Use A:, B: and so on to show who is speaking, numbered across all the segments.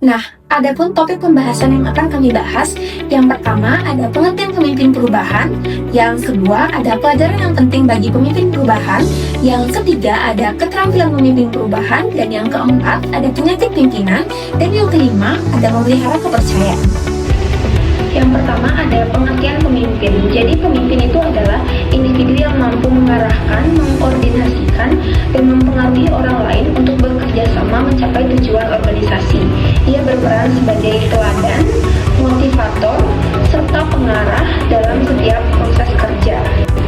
A: Nah, adapun topik pembahasan yang akan kami bahas, yang pertama ada pengertian pemimpin perubahan, yang kedua ada pelajaran yang penting bagi pemimpin perubahan, yang ketiga ada keterampilan pemimpin perubahan, dan yang keempat ada penyakit pimpinan, dan yang kelima ada memelihara kepercayaan. Yang pertama ada pengertian pemimpin. Jadi pemimpin itu adalah individu yang mampu mengarahkan, mengkoordinasikan, dan mempengaruhi orang lain untuk bekerja sama mencapai tujuan organisasi. Ia berperan sebagai teladan, motivator, serta pengarah dalam setiap proses kerja.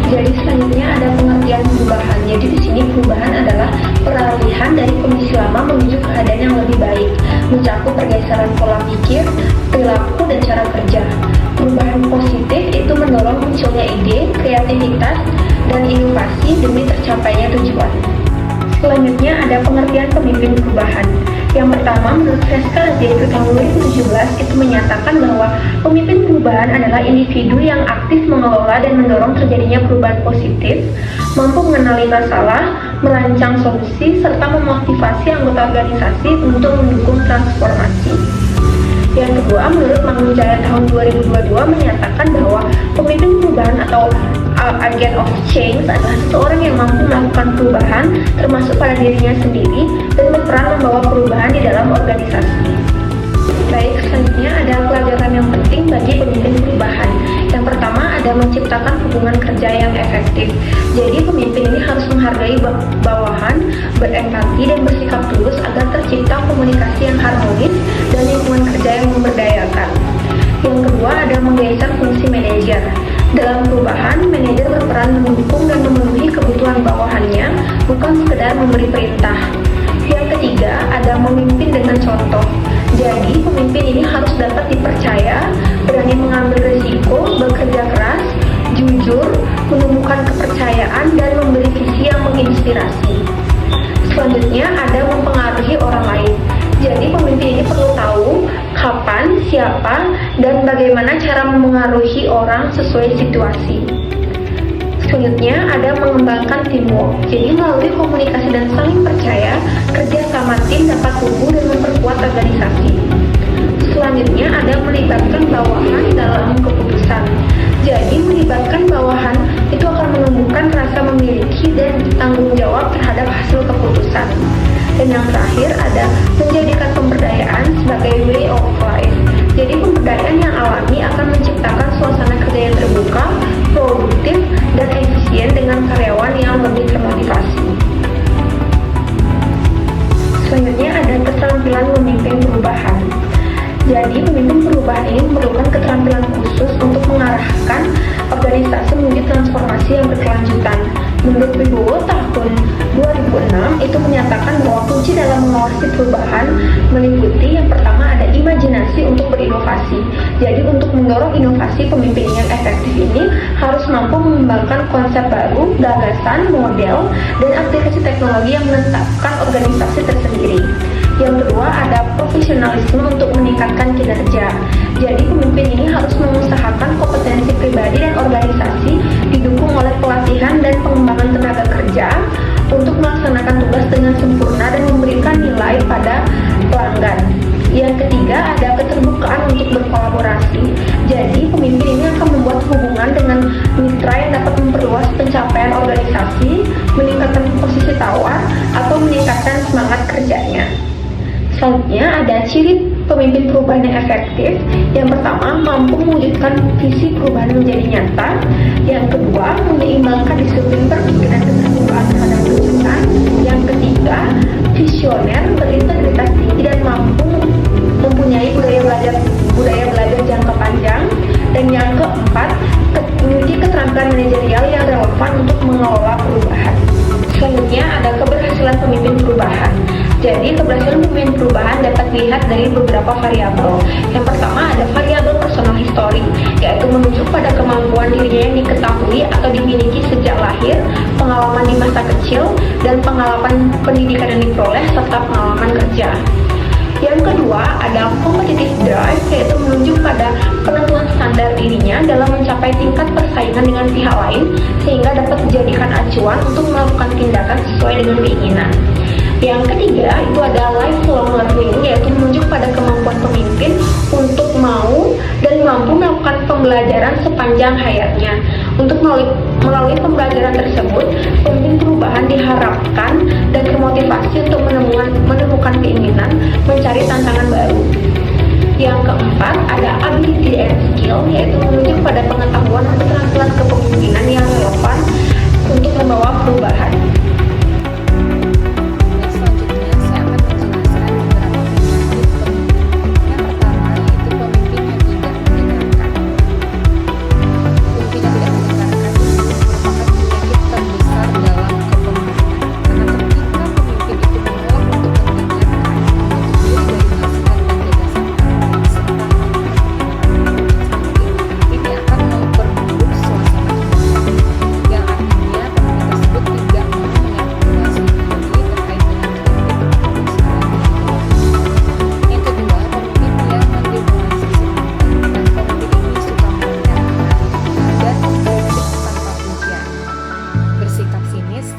A: Jadi selanjutnya ada pengertian perubahan. Jadi di sini perubahan adalah peralihan dari kondisi lama menuju keadaan yang lebih baik, mencakup pergeseran pola pikir, perilaku, dan cara kerja. Perubahan positif itu mendorong munculnya ide, kreativitas, dan inovasi demi tercapainya tujuan. Selanjutnya ada pengertian pemimpin perubahan. Yang pertama, menurut Freska yaitu tahun 2017 itu menyatakan bahwa pemimpin perubahan adalah individu yang aktif mengelola dan mendorong terjadinya perubahan positif, mampu mengenali masalah, merancang solusi, serta memotivasi anggota organisasi untuk mendukung transformasi. Yang kedua, menurut Mangun Jaya tahun 2022 menyatakan bahwa pemimpin perubahan atau agent of change adalah seseorang yang mampu melakukan perubahan termasuk pada dirinya sendiri dan berperan membawa perubahan di dalam organisasi. Baik, selanjutnya ada pelajaran yang penting bagi pemimpin perubahan. Yang pertama ada menciptakan hubungan kerja yang efektif. Jadi pemimpin ini harus menghargai bawahan, berempati, dan bersikap tulus agar tercipta komunikasi yang harmonis dan lingkungan kerja yang memberdayakan. Yang kedua ada menggeser fungsi manajer. Dalam perubahan, manajer berperan mendukung dan memenuhi kebutuhan bawahannya, bukan sekedar memberi perintah. Yang ketiga ada memimpin dengan contoh. Jadi pemimpin ini harus dapat dipercaya, berani mengambil risiko, bekerja keras, jujur, menumbuhkan kepercayaan, dan memberi visi yang menginspirasi. Selanjutnya ada mempengaruhi orang lain. Jadi pemimpin ini perlu tahu kapan, siapa, dan bagaimana cara memengaruhi orang sesuai situasi. Selanjutnya ada mengembangkan teamwork. Jadi melalui komunikasi dan saling percaya, kerja sama tim dapat tumbuh dan memperkuat organisasi. Selanjutnya ada melibatkan bawahan dalam keputusan. Jadi melibatkan bawahan itu akan menumbuhkan rasa memiliki dan tanggung jawab terhadap hasil keputusan. Dan yang terakhir ada menjadikan pemberdayaan sebagai way of life. Jadi pemberdayaan yang alami akan menciptakan suasana kerja yang terbuka, produktif, dan efisien dengan karyawan yang lebih termotivasi. Selanjutnya ada keterampilan memimpin perubahan. Jadi pemimpin perubahan ini memerlukan keterampilan khusus untuk mengarahkan organisasi menuju transformasi yang berkelanjutan. Menurut Wibowo tahun 2006 itu menyatakan bahwa kunci dalam mengawasi perubahan meliputi yang pertama ada imajinasi untuk berinovasi. Jadi untuk mendorong inovasi, pemimpin yang efektif ini harus mampu mengembangkan konsep baru, gagasan, model, dan aplikasi teknologi yang menetapkan organisasi tersendiri. Yang kedua ada profesionalisme untuk meningkatkan kinerja. Jadi pemimpin ini harus mengusahakan kompetensi pribadi dan organisasi didukung oleh pelatihan dan pengembangan tenaga kerja untuk melaksanakan tugas dengan sempurna dan memberikan nilai pada pelanggan. Yang ketiga ada keterbukaan untuk berkolaborasi. Jadi pemimpin ini akan membuat hubungan dengan mitra yang dapat memperluas pencapaian organisasi, meningkatkan posisi tawar, atau meningkatkan semangat kerjanya. Selanjutnya ada ciri pemimpin perubahan yang efektif. Yang pertama, mampu mewujudkan visi perubahan menjadi nyata. Yang kedua, menyeimbangkan disiplin berpikir dan keterbukaan terhadap kejutan. Yang ketiga, visioner, berintegritas tinggi dan mampu mempunyai budaya belajar jangka panjang. Dan yang keempat, memiliki keterampilan manajerial yang relevan untuk mengelola perubahan. Selanjutnya ada keberhasilan pemimpin perubahan. Jadi keberhasilan pemimpin perubahan dapat dilihat dari beberapa variabel. Yang pertama ada variabel personal history, yaitu menunjuk pada kemampuan dirinya yang diketahui atau dimiliki sejak lahir, pengalaman di masa kecil, dan pengalaman pendidikan yang diperoleh serta pengalaman kerja. Yang kedua ada competitive drive, yaitu menunjuk pada penentuan standar dirinya dalam mencapai tingkat persaingan dengan pihak lain sehingga dapat dijadikan acuan untuk melakukan tindakan sesuai dengan keinginan. Yang ketiga itu ada lifelong learning, yaitu menunjuk pada kemampuan pemimpin untuk mau dan mampu melakukan pembelajaran sepanjang hayatnya. Untuk melalui pembelajaran tersebut, pemimpin perubahan diharapkan dan termotivasi untuk menemukan keinginan mencari tantangan baru. Yang keempat ada ability and skill, yaitu menunjuk pada pengetahuan atau keterampilan kepemimpinan yang relevan untuk membawa perubahan.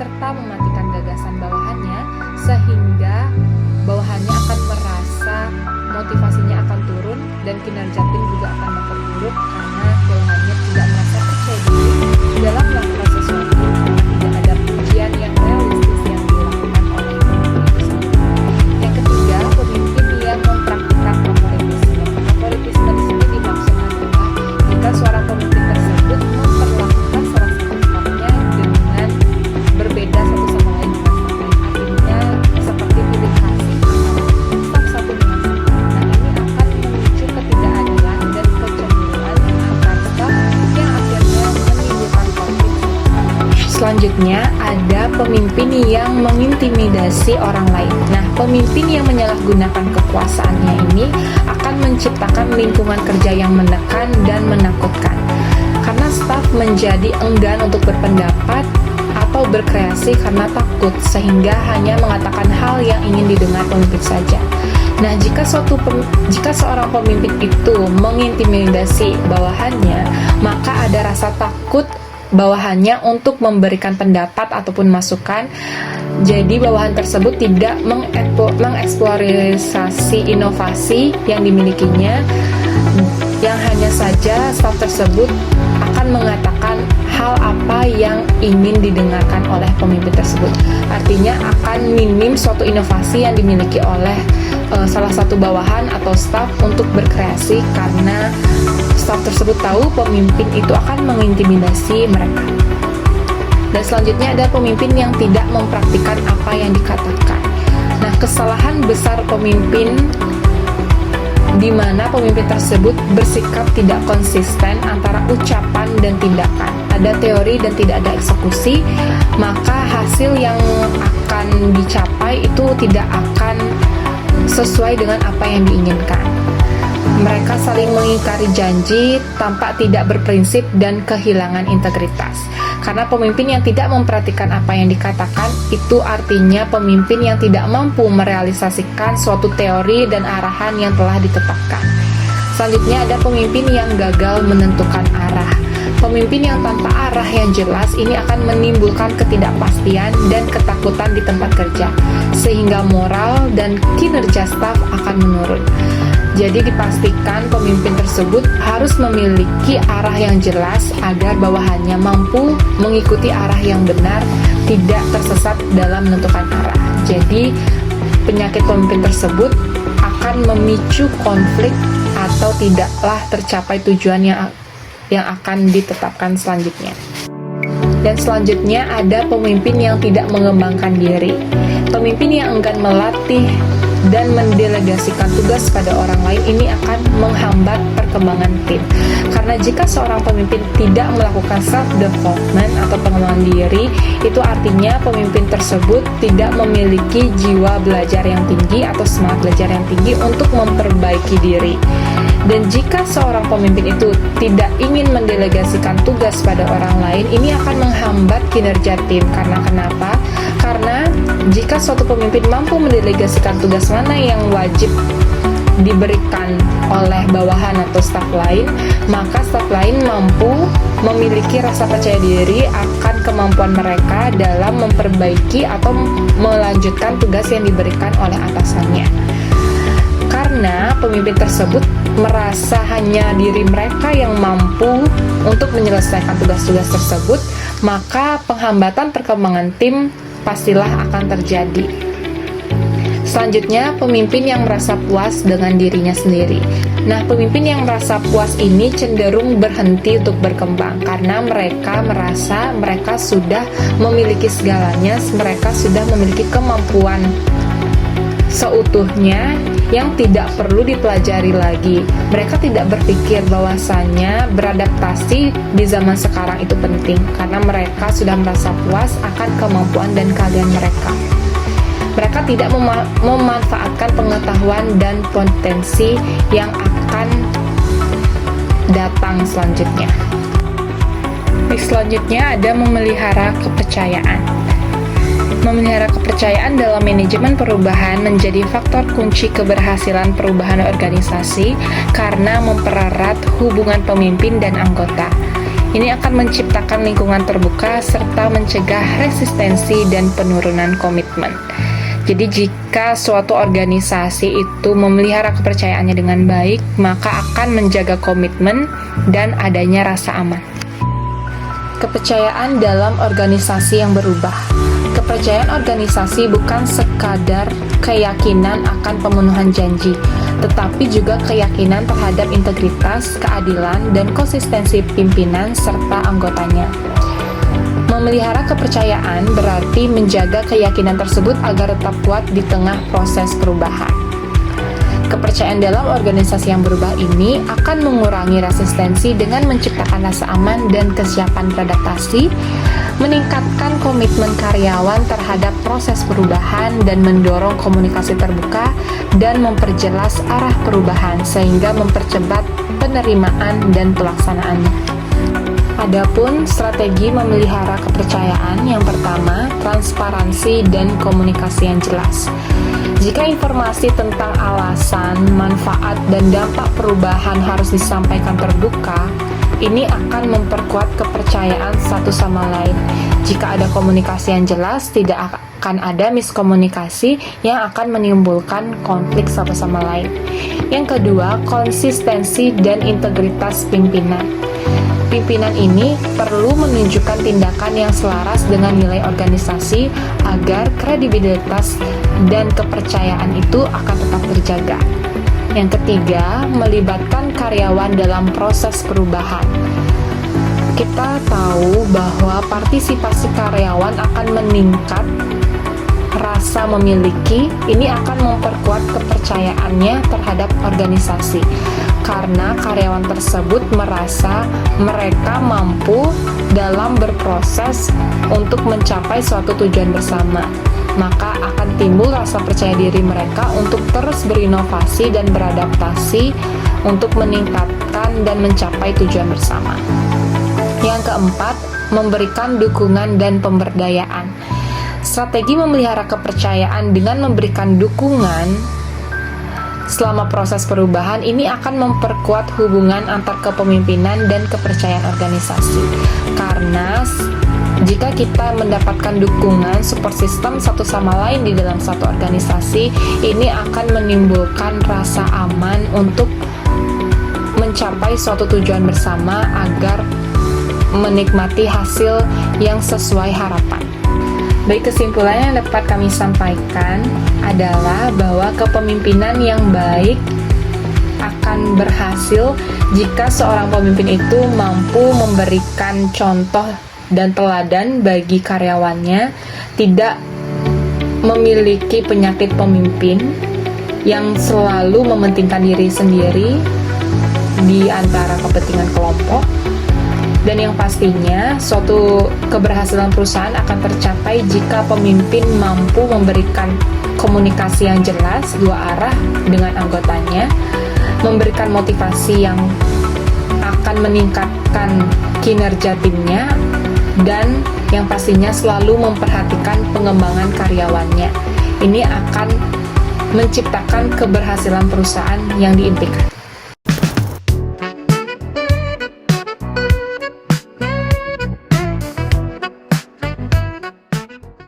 B: serta mematikan gagasan bawahannya, sehingga bawahannya akan merasa motivasinya akan turun dan kinerja tim juga akan memperburuk karena bawahannya tidak merasa percaya diri dalam melakukan sesuatu karena tidak ada pujian yang realistis yang dilakukan oleh pemimpin itu sendiri. Yang ketiga, pemimpin yang mempraktikkan favoritisme. Favoritisme di sini dimaksud adalah jika seorang pemimpin tersebut memperlakukan salah satu stafnya dengan berbeda satu sama lain dengan staf lain. Artinya seperti pilih kasih antara staf satu dengan staf lain. Nah, ini akan memicu ketidakadilan dan kecemburuan antar staf yang akhirnya menimbulkan konflik. Selanjutnya ada pemimpin yang mengintimidasi orang lain. Nah, pemimpin yang menyalahgunakan kekuasaannya ini akan menciptakan lingkungan kerja yang menekan dan menakutkan. Karena staf menjadi enggan untuk berpendapat atau berkreasi karena takut, sehingga hanya mengatakan hal yang ingin didengar pemimpin saja. Nah, jika seorang pemimpin itu mengintimidasi bawahannya, maka ada rasa takut bawahannya untuk memberikan pendapat ataupun masukan. Jadi bawahan tersebut tidak mengeksplorasi inovasi yang dimilikinya, yang hanya saja staf tersebut akan mengatakan hal apa yang ingin didengarkan oleh pemimpin tersebut. Artinya akan minim suatu inovasi yang dimiliki oleh salah satu bawahan atau staf untuk berkreasi, karena staf tersebut tahu pemimpin itu akan mengintimidasi mereka. Dan selanjutnya ada pemimpin yang tidak mempraktikkan apa yang dikatakan. Nah, kesalahan besar pemimpin di mana pemimpin tersebut bersikap tidak konsisten antara ucapan dan tindakan. Ada teori dan tidak ada eksekusi, maka hasil yang akan dicapai itu tidak akan sesuai dengan apa yang diinginkan. Mereka saling mengingkari janji, tampak tidak berprinsip dan kehilangan integritas. Karena pemimpin yang tidak memperhatikan apa yang dikatakan, itu artinya pemimpin yang tidak mampu merealisasikan suatu teori dan arahan yang telah ditetapkan. Selanjutnya ada pemimpin yang gagal menentukan arah. Pemimpin yang tanpa arah yang jelas ini akan menimbulkan ketidakpastian dan ketakutan di tempat kerja, sehingga moral dan kinerja staf akan menurun. Jadi dipastikan pemimpin tersebut harus memiliki arah yang jelas agar bawahannya mampu mengikuti arah yang benar, tidak tersesat dalam menentukan arah. Jadi penyakit pemimpin tersebut akan memicu konflik atau tidaklah tercapai tujuan yang akan ditetapkan selanjutnya. Dan selanjutnya ada pemimpin yang tidak mengembangkan diri. Pemimpin yang enggan melatih dan mendelegasikan tugas pada orang lain ini akan menghambat perkembangan tim. Karena jika seorang pemimpin tidak melakukan self-development atau pengembangan diri, itu artinya pemimpin tersebut tidak memiliki jiwa belajar yang tinggi atau semangat belajar yang tinggi untuk memperbaiki diri. Dan jika seorang pemimpin itu tidak ingin mendelegasikan tugas pada orang lain, ini akan menghambat kinerja tim. Karena kenapa? Karena jika suatu pemimpin mampu mendelegasikan tugas mana yang wajib diberikan oleh bawahan atau staf lain, maka staf lain mampu memiliki rasa percaya diri akan kemampuan mereka dalam memperbaiki atau melanjutkan tugas yang diberikan oleh atasannya. Karena pemimpin tersebut merasa hanya diri mereka yang mampu untuk menyelesaikan tugas-tugas tersebut, maka penghambatan perkembangan tim pastilah akan terjadi. Selanjutnya, pemimpin yang merasa puas dengan dirinya sendiri. Nah, pemimpin yang merasa puas ini cenderung berhenti untuk berkembang karena mereka merasa mereka sudah memiliki segalanya, mereka sudah memiliki kemampuan seutuhnya yang tidak perlu dipelajari lagi. Mereka tidak berpikir bahwasanya beradaptasi di zaman sekarang itu penting karena mereka sudah merasa puas akan kemampuan dan keahlian mereka. Mereka tidak memanfaatkan pengetahuan dan potensi yang akan datang selanjutnya. Selanjutnya ada memelihara kepercayaan. Memelihara kepercayaan dalam manajemen perubahan menjadi faktor kunci keberhasilan perubahan organisasi karena mempererat hubungan pemimpin dan anggota. Ini akan menciptakan lingkungan terbuka serta mencegah resistensi dan penurunan komitmen. Jadi jika suatu organisasi itu memelihara kepercayaannya dengan baik, maka akan menjaga komitmen dan adanya rasa aman. Kepercayaan dalam organisasi yang berubah. Kepercayaan organisasi bukan sekadar keyakinan akan pemenuhan janji, tetapi juga keyakinan terhadap integritas, keadilan, dan konsistensi pimpinan serta anggotanya. Memelihara kepercayaan berarti menjaga keyakinan tersebut agar tetap kuat di tengah proses perubahan. Kepercayaan dalam organisasi yang berubah ini akan mengurangi resistensi dengan menciptakan rasa aman dan kesiapan beradaptasi, meningkatkan komitmen karyawan terhadap proses perubahan dan mendorong komunikasi terbuka dan memperjelas arah perubahan sehingga mempercepat penerimaan dan pelaksanaannya. Adapun strategi memelihara kepercayaan yang pertama, transparansi dan komunikasi yang jelas. Jika informasi tentang alasan, manfaat, dan dampak perubahan harus disampaikan terbuka, ini akan memperkuat kepercayaan satu sama lain. Jika ada komunikasi yang jelas, tidak akan ada miskomunikasi yang akan menimbulkan konflik satu sama lain. Yang kedua, konsistensi dan integritas pimpinan. Pimpinan ini perlu menunjukkan tindakan yang selaras dengan nilai organisasi agar kredibilitas dan kepercayaan itu akan tetap terjaga. Yang ketiga, melibatkan karyawan dalam proses perubahan. Kita tahu bahwa partisipasi karyawan akan meningkat rasa memiliki, ini akan memperkuat kepercayaannya terhadap organisasi. Karena karyawan tersebut merasa mereka mampu dalam berproses untuk mencapai suatu tujuan bersama, maka akan timbul rasa percaya diri mereka untuk terus berinovasi dan beradaptasi untuk meningkatkan dan mencapai tujuan bersama. Yang keempat, memberikan dukungan dan pemberdayaan. Strategi memelihara kepercayaan dengan memberikan dukungan selama proses perubahan ini akan memperkuat hubungan antar kepemimpinan dan kepercayaan organisasi. Karena jika kita mendapatkan dukungan support system satu sama lain di dalam satu organisasi, ini akan menimbulkan rasa aman untuk mencapai suatu tujuan bersama agar menikmati hasil yang sesuai harapan. Baik, kesimpulan yang dapat kami sampaikan adalah bahwa kepemimpinan yang baik akan berhasil jika seorang pemimpin itu mampu memberikan contoh dan teladan bagi karyawannya, tidak memiliki penyakit pemimpin yang selalu mementingkan diri sendiri di antara kepentingan kelompok. Dan yang pastinya, suatu keberhasilan perusahaan akan tercapai jika pemimpin mampu memberikan komunikasi yang jelas dua arah dengan anggotanya, memberikan motivasi yang akan meningkatkan kinerja timnya, dan yang pastinya selalu memperhatikan pengembangan karyawannya. Ini akan menciptakan keberhasilan perusahaan yang diimpikan.